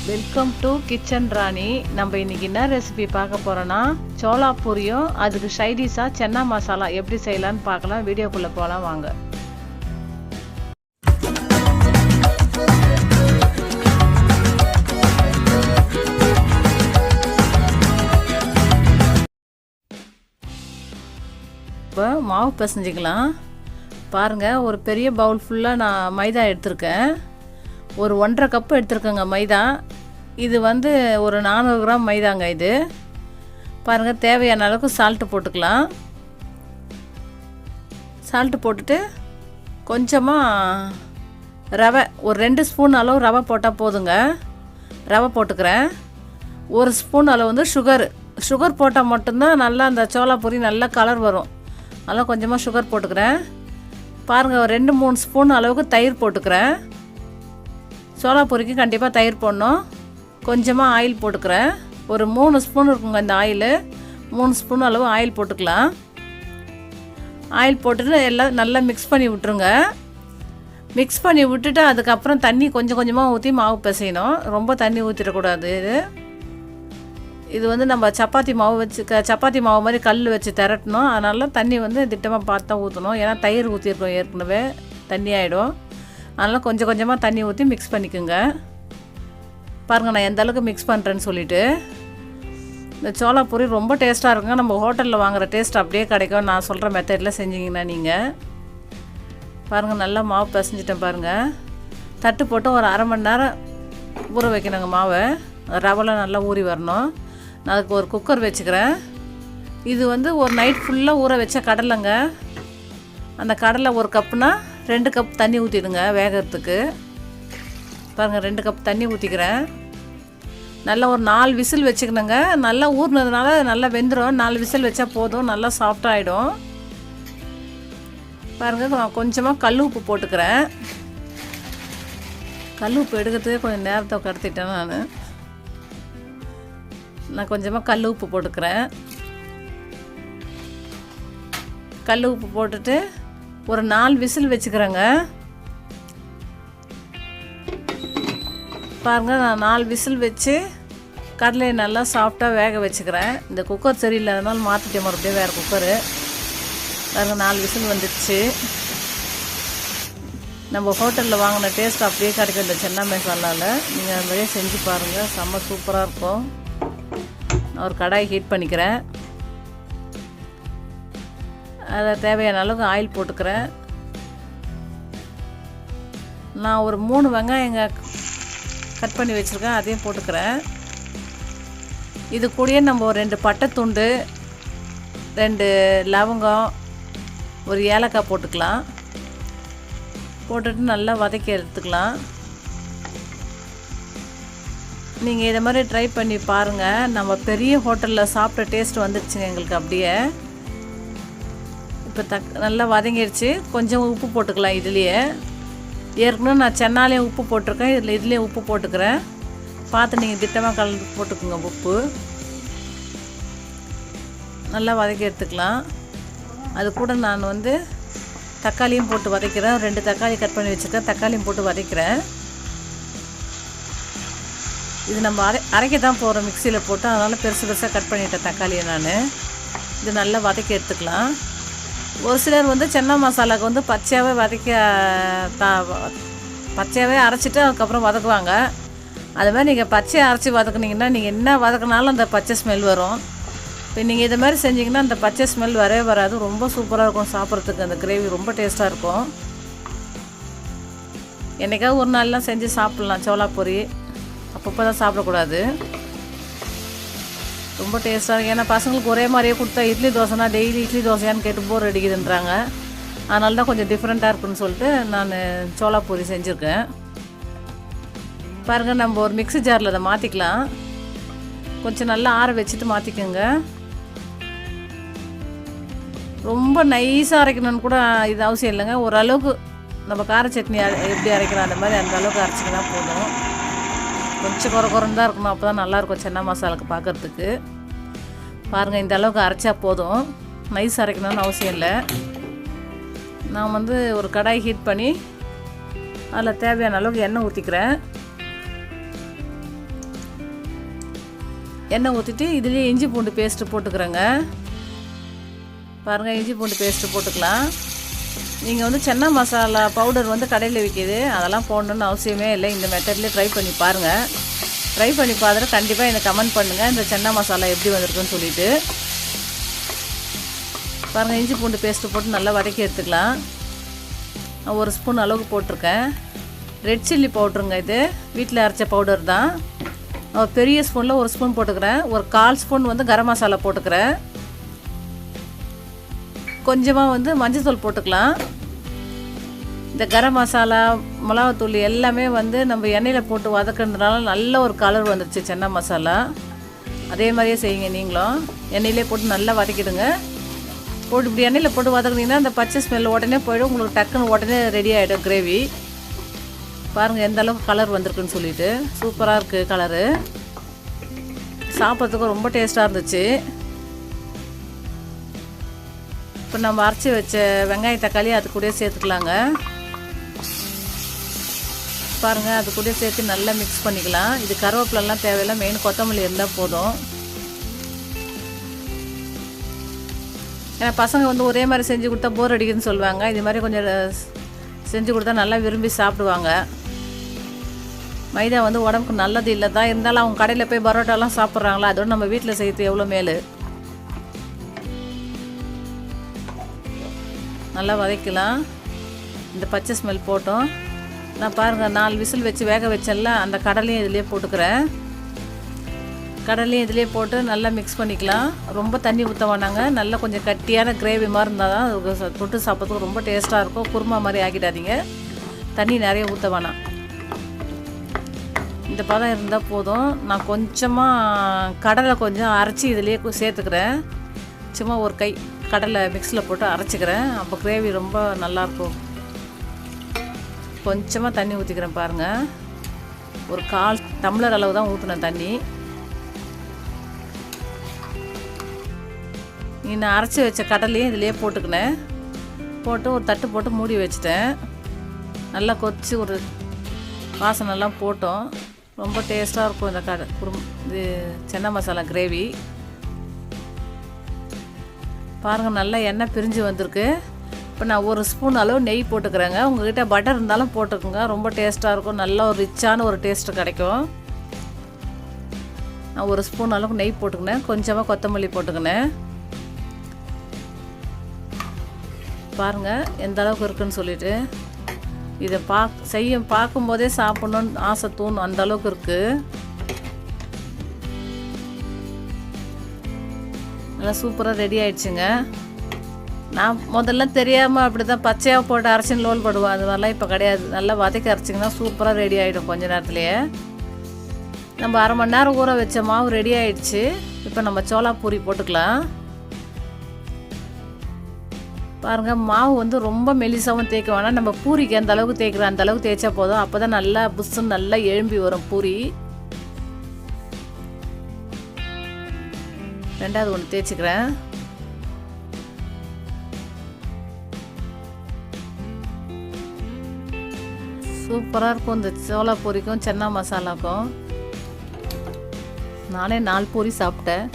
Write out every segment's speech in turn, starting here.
Welcome to kitchen ராணி. நம்ம இன்னைக்கு என்ன ரெசிபி பார்க்க போறோம்னா சோளா பூரியும் அதுக்கு சைடிஷா சென்னா மசாலா எப்படி செய்யலாம்னு பார்க்கலாம். வீடியோக்குள்ள போகலாம் வாங்க. இப்போ மாவு பிசைஞ்சிக்கலாம். பாருங்கள், ஒரு பெரிய பவுல் ஃபுல்லாக நான் மைதா எடுத்திருக்கேன். ஒரு 1.5 கப்பு எடுத்துருக்கேங்க மைதா. இது வந்து ஒரு 400 கிராம் மைதாங்க. இது பாருங்கள், தேவையான அளவுக்கு சால்ட்டு போட்டுக்கலாம். சால்ட்டு போட்டுட்டு கொஞ்சமாக ரவை, ஒரு 2 ஸ்பூன் அளவு ரவை போட்டால் போதுங்க. ரவை போட்டுக்கிறேன். 1 ஸ்பூன் அளவு வந்து சுகர் போட்டால் மட்டும்தான் நல்லா அந்த சோளா பூரி நல்லா கலர் வரும். அதெல்லாம் கொஞ்சமாக சுகர் போட்டுக்கிறேன். பாருங்கள், ஒரு 2-3 ஸ்பூன் அளவுக்கு தயிர் போட்டுக்கிறேன். சோளா பூரிக்கு கண்டிப்பாக தயிர் போடணும். கொஞ்சமாக ஆயில் போட்டுக்கிறேன். ஒரு 3 ஸ்பூன் இருக்குங்க இந்த ஆயில். 3 ஸ்பூன் அளவு ஆயில் போட்டுக்கலாம். ஆயில் போட்டுட்டு எல்லாம் நல்லா மிக்ஸ் பண்ணி விட்டுருங்க. மிக்ஸ் பண்ணி விட்டுட்டு அதுக்கப்புறம் தண்ணி கொஞ்சம் கொஞ்சமாக ஊற்றி மாவு பிசையணும். ரொம்ப தண்ணி ஊற்றிடக்கூடாது. இது வந்து நம்ம சப்பாத்தி மாவு மாதிரி கல் வச்சு திரட்டணும். அதனால தண்ணி வந்து திட்டமாக பார்த்து தான் ஊற்றணும். ஏன்னா தயிர் ஊற்றிருக்கோம் ஏற்கனவே, தண்ணி ஆகிடும். அதனால் கொஞ்சம் கொஞ்சமாக தண்ணி ஊற்றி மிக்ஸ் பண்ணிக்கோங்க. பாருங்கள், நான் எந்த அளவுக்கு மிக்ஸ் பண்ணுறேன்னு சொல்லிவிட்டு. இந்த சோளா பூரி ரொம்ப டேஸ்ட்டாக இருக்குங்க. நம்ம ஹோட்டலில் வாங்குகிற டேஸ்ட் அப்படியே கிடைக்கும். நான் சொல்கிற மெத்தடில் செஞ்சிங்கன்னா நீங்கள் பாருங்கள், நல்லா மாவு பிசைஞ்சிட்டேன். பாருங்கள், தட்டு போட்டு ஒரு 1/2 மணி நேரம் ஊற வைக்கணுங்க மாவை. ரவெல்லாம் நல்லா ஊறி வரணும். நான் அதுக்கு ஒரு குக்கர் வச்சுக்கிறேன். இது வந்து ஒரு நைட் ஃபுல்லாக ஊற வச்ச கடலைங்க. அந்த கடலை 1 கப்புனா 2 கப் தண்ணி ஊற்றிடுங்க வேகிறதுக்கு. பாருங்கள், 2 கப் தண்ணி ஊற்றிக்கிறேன். நல்லா ஒரு 4 விசில் வச்சுக்கணுங்க. நல்லா ஊறினதுனால நல்லா வெந்துடும். 4 விசில் வச்சா போதும், நல்லா சாஃப்டாகிடும். பாருங்கள், நான் கொஞ்சமாக கல் உப்பு போட்டுக்கிறேன். கல் உப்பு எடுக்கிறதுக்கே கொஞ்சம் நேரத்தை கடத்திட்டேன். நான் கொஞ்சமாக கல் உப்பு போட்டுக்கிறேன். கல் உப்பு போட்டுட்டு ஒரு 4 விசில் வச்சுக்கிறேங்க. பாருங்கள், நான் 4 விசில் வச்சு கடலையை நல்லா சாஃப்டாக வேக வச்சுக்கிறேன். இந்த குக்கர் சரியில்லாதனால மாற்றிட்டேன் மறுபடியும் வேறு குக்கரு. பாருங்கள், 4 விசில் வந்துடுச்சு. நம்ம ஹோட்டலில் வாங்கின டேஸ்ட் அப்படியே கிடைக்கும் இந்த சென்னா மசாலாவில். நீங்கள் அது மாதிரியே செஞ்சு பாருங்கள், செம்ம சூப்பராக இருக்கும். நான் ஒரு கடாய் ஹீட் பண்ணிக்கிறேன். அதில் தேவையான அளவுக்கு ஆயில் போட்டுக்கிறேன். நான் ஒரு 3 வெங்காயங்க கட் பண்ணி வச்சுருக்கேன், அதையும் போட்டுக்கிறேன். இது கூடயே நம்ம ஒரு 2 பட்டை துண்டு, 2 லவங்கம், ஒரு ஏலக்காய் போட்டுக்கலாம். போட்டுட்டு நல்லா வதக்கி எடுத்துக்கலாம். நீங்கள் இதை மாதிரி ட்ரை பண்ணி பாருங்கள். நம்ம பெரிய ஹோட்டலில் சாப்பிட்ட டேஸ்ட் வந்துடுச்சுங்க எங்களுக்கு அப்படியே. இப்போ நல்லா வதங்கிடுச்சு. கொஞ்சம் உப்பு போட்டுக்கலாம் இதுலேயே. ஏற்கனவே நான் சென்னாலேயும் உப்பு போட்டிருக்கேன். இதுலேயும் உப்பு போட்டுக்கிறேன். பார்த்து நீங்கள் திட்டமாக கலந்து போட்டுக்குங்க உப்பு. நல்லா வதக்கி எடுத்துக்கலாம். அது கூட நான் வந்து தக்காளியும் போட்டு வதக்கிறேன். 2 தக்காளி கட் பண்ணி வச்சுருக்கேன், தக்காளியும் போட்டு வதக்கிறேன். இது நம்ம அரைக்க தான் போகிறோம் மிக்சியில் போட்டு, அதனால் பெருசாக கட் பண்ணிட்டேன் தக்காளியை நான். இது நல்லா வதக்கி எடுத்துக்கலாம். ஒரு சிலர் வந்து சென்னா மசாலாவுக்கு வந்து பச்சையாகவே அரைச்சிட்டு அதுக்கப்புறம் வதக்குவாங்க. அது மாதிரி நீங்கள் பச்சையை அரைச்சி வதக்குனீங்கன்னா நீங்கள் என்ன வதக்கினாலும் அந்த பச்சை ஸ்மெல் வரும். இப்போ நீங்கள் இதை மாதிரி செஞ்சிங்கன்னா அந்த பச்சை ஸ்மெல் வரவே வராது. ரொம்ப சூப்பராக இருக்கும் சாப்பிட்றதுக்கு. அந்த கிரேவி ரொம்ப டேஸ்ட்டாக இருக்கும். என்றைக்காவது ஒரு நாள்லாம் செஞ்சு சாப்பிட்லாம் சோளா பூரி. அப்பப்போ தான் சாப்பிடக்கூடாது. ரொம்ப டேஸ்ட்டாக இருக்குது. ஏன்னா பசங்களுக்கு ஒரே மாதிரியே கொடுத்தா இட்லி தோசைனா டெய்லி இட்லி தோசையான்னு கேட்டு போர் அடிக்குதுன்றாங்க. அதனால தான் கொஞ்சம் டிஃப்ரெண்ட்டாக இருக்குன்னு சொல்லிட்டு நான் சோளா பூரி செஞ்சுருக்கேன். பாருங்கள், நம்ம ஒரு மிக்ஸி ஜாரில் அதை மாற்றிக்கலாம். கொஞ்சம் நல்லா ஆற வச்சுட்டு மாற்றிக்கோங்க. ரொம்ப நைஸாக அரைக்கணும்னு கூட இது அவசியம் இல்லைங்க. ஓரளவுக்கு நம்ம கார சட்னி எப்படி அரைக்கிறோம் அந்த மாதிரி அந்த அளவுக்கு அரைச்சிக்கினா போதும். கொஞ்சம் குறைன்னு தான் இருக்கணும், அப்போ தான் நல்லாயிருக்கும் சென்னா மசாலாவுக்கு பார்க்குறதுக்கு. பாருங்கள், இந்த அளவுக்கு அரைச்சா போதும். நைஸ் அரைக்கணும்னு அவசியம் இல்லை. நான் வந்து ஒரு கடாய் ஹீட் பண்ணி அதில் தேவையான அளவுக்கு எண்ணெய் ஊற்றிக்கிறேன். எண்ணெய் ஊற்றிட்டு இதுலேயே இஞ்சி பூண்டு பேஸ்ட்டு போட்டுக்கிறேங்க. பாருங்கள், இஞ்சி பூண்டு பேஸ்ட்டு போட்டுக்கலாம். நீங்கள் வந்து சன்னா மசாலா பவுடர் வந்து கடையில் விற்கிது, அதெல்லாம் போடணுன்னு அவசியமே இல்லை. இந்த மெத்தட்லேயே ட்ரை பண்ணி பாருங்கள். ட்ரை பண்ணி பார்த்துட்டு கண்டிப்பாக எனக்கு கமெண்ட் பண்ணுங்கள் இந்த சன்னா மசாலா எப்படி வந்திருக்குன்னு சொல்லிவிட்டு. பாருங்கள், இஞ்சி பூண்டு பேஸ்ட்டு போட்டு நல்லா வதக்கி எடுத்துக்கலாம். நான் 1 ஸ்பூன் அளவுக்கு போட்டிருக்கேன். ரெட் சில்லி பவுட்ருங்க, இது வீட்டில் அரைச்ச பவுடர் தான். பெரிய ஸ்பூனில் 1 ஸ்பூன் போட்டுக்கிறேன். ஒரு 1/4 ஸ்பூன் வந்து கரம் மசாலா போட்டுக்கிறேன். கொஞ்சமாக வந்து மஞ்சள்தூள் போட்டுக்கலாம். இந்த கரம் மசாலா மிளகாத்தூள் எல்லாமே வந்து நம்ம எண்ணெயில் போட்டு வதக்கிறதுனால நல்ல ஒரு கலர் வந்துடுச்சு சன்னா மசாலா. அதே மாதிரியே செய்யுங்க நீங்களும். எண்ணெயிலே போட்டு நல்லா வதக்கிடுங்க. போட்டு இப்படி எண்ணெயில் போட்டு வதக்குனீங்கன்னா அந்த பச்சை ஸ்மெல் உடனே போய்டும். உங்களுக்கு டக்குன்னு உடனே ரெடி ஆகிடும் கிரேவி. பாருங்கள் எந்த அளவுக்கு கலர் வந்திருக்குன்னு சொல்லிட்டு. சூப்பராக இருக்குது கலரு. சாப்பிட்றதுக்கு ரொம்ப டேஸ்ட்டாக இருந்துச்சு. இப்போ நம்ம அரைச்சி வச்ச வெங்காயம் தக்காளி அது கூட சேர்த்துக்கலாங்க. பாருங்கள், அது கூட சேர்த்து நல்லா மிக்ஸ் பண்ணிக்கலாம். இது கருவேப்பிலெல்லாம் தேவையில்லை, மெயின் கொத்தமல்லி இருந்தால் போதும். ஏன்னா பசங்க வந்து ஒரே மாதிரி செஞ்சு கொடுத்தா போர் அடிக்குதுன்னு சொல்லுவாங்க. இது மாதிரி கொஞ்சம் செஞ்சு கொடுத்தா நல்லா விரும்பி சாப்பிடுவாங்க. மைதா வந்து உடம்புக்கு நல்லது இல்லை தான், இருந்தாலும் அவங்க கடையில் போய் பரோட்டாலாம் சாப்பிட்றாங்களா, அதோடு நம்ம வீட்டில் செய்கிறது எவ்வளோ மேல். நல்லா வதக்கலாம். இந்த பச்சை ஸ்மெல் போட்டோம். நான் பாருங்கள் 4 விசில் வச்சு வேக வச்சேன்ல, அந்த கடலையும் இதிலே போட்டுக்கிறேன். கடலையும் இதிலே போட்டு நல்லா மிக்ஸ் பண்ணிக்கலாம். ரொம்ப தண்ணி ஊற்ற வேணாங்க. நல்லா கொஞ்சம் கட்டியான கிரேவி மாதிரி இருந்தால் தான் தொட்டு சாப்பிட்றதுக்கு ரொம்ப டேஸ்ட்டாக இருக்கும். குருமா மாதிரி ஆக்கிடாதீங்க, தண்ணி நிறைய ஊற்ற வேணாம். இந்த பதம் இருந்தால் போதும். நான் கொஞ்சமாக கடலை கொஞ்சம் அரைச்சி இதிலே சேர்த்துக்கிறேன். சும்மா ஒரு கை கடலை மிக்ஸில் போட்டு அரைச்சிக்கிறேன். அப்போ கிரேவி ரொம்ப நல்லாயிருக்கும். கொஞ்சமாக தண்ணி ஊற்றிக்கிறேன். பாருங்கள், ஒரு 1/4 டம்ளர் அளவு தான் ஊற்றினேன் தண்ணி. நான் அரைச்சி வச்ச கடலையும் இதிலே போட்டுக்கினேன். போட்டு ஒரு தட்டு போட்டு மூடி வச்சிட்டேன். நல்லா கொதிச்சு ஒரு வாசனைலாம் போட்டோம். ரொம்ப டேஸ்ட்டாக இருக்கும் இந்த இது சன்னா மசாலா கிரேவி. பாருங்கள், நல்லா எண்ணெய் பிரிஞ்சு வந்திருக்கு. இப்போ நான் 1 ஸ்பூன் அளவு நெய் போட்டுக்கிறேங்க. உங்கள்கிட்ட பட்டர் இருந்தாலும் போட்டுக்கோங்க, ரொம்ப டேஸ்ட்டாக இருக்கும். நல்ல ஒரு ரிச்சான ஒரு டேஸ்ட்டு கிடைக்கும். நான் 1 ஸ்பூன் அளவுக்கு நெய் போட்டுக்கினேன். கொஞ்சமாக கொத்தமல்லி போட்டுக்கினேன். பாருங்கள் எந்த அளவுக்கு இருக்குன்னு சொல்லிட்டு. இதை பார்க்கும்போதே சாப்பிட்ணுன்னு ஆசை தோணும், அந்த அளவுக்கு இருக்குது. நல்லா சூப்பராக ரெடி ஆகிடுச்சுங்க. நான் முதல்ல தெரியாமல் அப்படி தான் பச்சையாக போட்டு அரைச்சின்னு லோல் போடுவேன். அது மாதிரிலாம் இப்போ கிடையாது. நல்லா வதக்கி அரைச்சிங்கன்னா சூப்பராக ரெடி ஆகிடும் கொஞ்ச நேரத்துலையே. நம்ம 1/2 மணி நேரம் ஊற வச்ச மாவு ரெடி ஆகிடுச்சு. இப்போ நம்ம சோளா பூரி போட்டுக்கலாம். பாருங்கள், மாவு வந்து ரொம்ப மெலிசாவும் தேய்க்க வேணாம். நம்ம பூரிக்கு அந்த அளவுக்கு தேய்க்கிறோம் அந்த அளவுக்கு தேய்ச்சா போதும். அப்போ தான் நல்லா புஷ்ஷுன்னு நல்லா எழும்பி வரும் பூரி. 2வது ஒன்று தேய்ச்சிக்கிறேன். சூப்பராக இருக்கும் இந்த சோளா பூரிக்கும் சன்னா மசாலாக்கும். நானே 4 பூரி சாப்பிட்டேன்.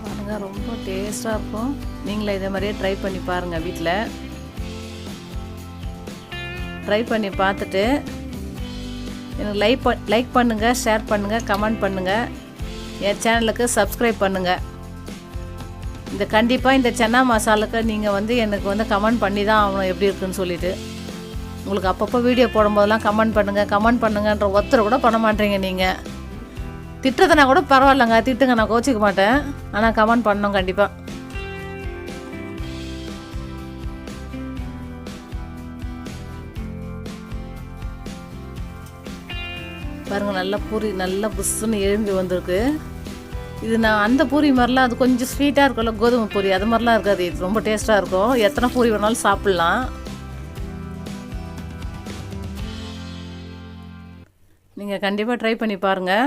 பாருங்கள், ரொம்ப டேஸ்ட்டாக இருக்கும். நீங்களே இதே மாதிரியே ட்ரை பண்ணி பாருங்கள் வீட்டில். ட்ரை பண்ணி பார்த்துட்டு எனக்கு லைக் பண்ணுங்கள், ஷேர் பண்ணுங்கள், கமெண்ட் பண்ணுங்கள். என் சேனலுக்கு சப்ஸ்கிரைப் பண்ணுங்கள். கண்டிப்பாக இந்த சன்னா மசாலாவுக்கு நீங்கள் வந்து எனக்கு வந்து கமெண்ட் பண்ணி தான் ஆகணும் எப்படி இருக்குன்னு சொல்லிவிட்டு. உங்களுக்கு அப்பப்போ வீடியோ போடும்போதெல்லாம் கமெண்ட் பண்ணுங்கன்ற ஒருத்தர் கூட பண்ண மாட்டேங்க. நீங்கள் திட்டுறதுனா கூட பரவாயில்லைங்க, திட்டுங்க, நான் கோச்சிக்க மாட்டேன். ஆனால் கமெண்ட் பண்ணணும் கண்டிப்பாக. பாருங்கள், நல்லா பூரி நல்லா புஷ்ஷுன்னு எழும்பி வந்திருக்கு. இது நான் அந்த பூரி மாதிரிலாம் அது கொஞ்சம் ஸ்வீட்டாக இருக்கும்ல, கோதுமை பூரி அது மாதிரிலாம் இருக்காது. இது ரொம்ப டேஸ்ட்டாக இருக்கும். எத்தனை பூரி வேணாலும் சாப்பிட்லாம். நீங்கள் கண்டிப்பாக ட்ரை பண்ணி பாருங்கள்.